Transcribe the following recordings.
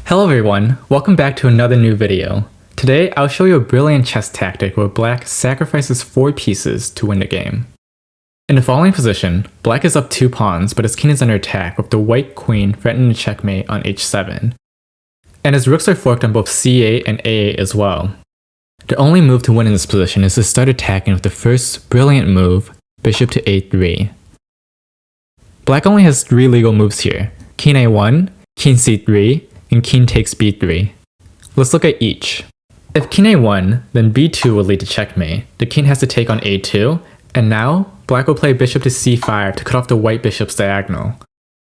Hello everyone, welcome back to another new video. Today I'll show you a brilliant chess tactic where black sacrifices 4 pieces to win the game. In the following position, black is up 2 pawns but his king is under attack with the white queen threatening to checkmate on h7. And his rooks are forked on both c8 and a8 as well. The only move to win in this position is to start attacking with the first brilliant move, bishop to a3. Black only has 3 legal moves here, king a1, king c3, and king takes b3. Let's look at each. If king a1, then b2 will lead to checkmate. The king has to take on a2, and now black will play bishop to c5 to cut off the white bishop's diagonal.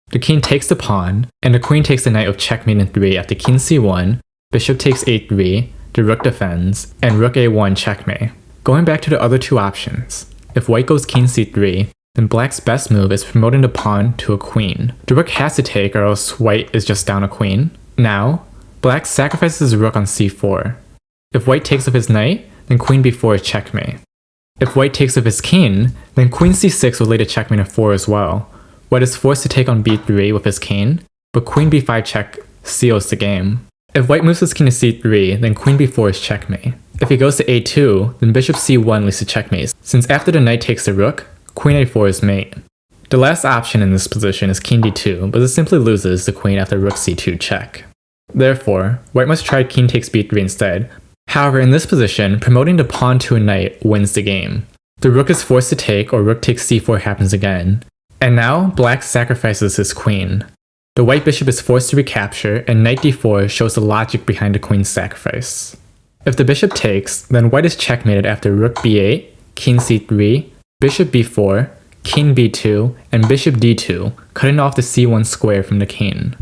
The king takes the pawn, and the queen takes the knight with checkmate in 3 after king c1, bishop takes a3, the rook defends, and rook a1 checkmate. Going back to the other 2 options, if white goes king c3, then black's best move is promoting the pawn to a queen. The rook has to take or else white is just down a queen. Now, black sacrifices his rook on c4. If white takes with his knight, then queen b4 is checkmate. If white takes with his king, then queen c6 will lead to checkmate on 4 as well. White is forced to take on b3 with his king, but queen b5 check seals the game. If white moves his king to c3, then queen b4 is checkmate. If he goes to a2, then bishop c1 leads to checkmate, since after the knight takes the rook, queen a4 is mate. The last option in this position is king d2, but this simply loses the queen after rook c2 check. Therefore, white must try king takes b3 instead. However, in this position, promoting the pawn to a knight wins the game. The rook is forced to take or rook takes c4 happens again. And now, black sacrifices his queen. The white bishop is forced to recapture, and knight d4 shows the logic behind the queen's sacrifice. If the bishop takes, then white is checkmated after rook b8, king c3, bishop b4, king b2, and bishop d2, cutting off the c1 square from the king.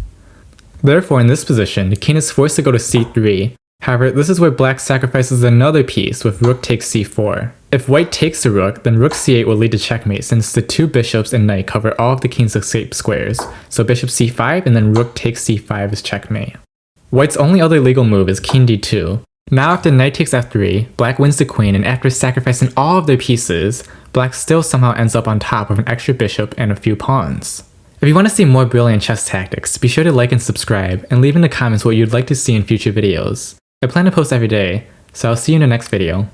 Therefore, in this position, the king is forced to go to c3. However, this is where black sacrifices another piece with rook takes c4. If white takes the rook, then rook c8 will lead to checkmate since the 2 bishops and knight cover all of the king's escape squares, so bishop c5 and then rook takes c5 is checkmate. White's only other legal move is king d2. Now after knight takes f3, black wins the queen, and after sacrificing all of their pieces, black still somehow ends up on top with an extra bishop and a few pawns. If you want to see more brilliant chess tactics, be sure to like and subscribe, and leave in the comments what you'd like to see in future videos. I plan to post every day, so I'll see you in the next video.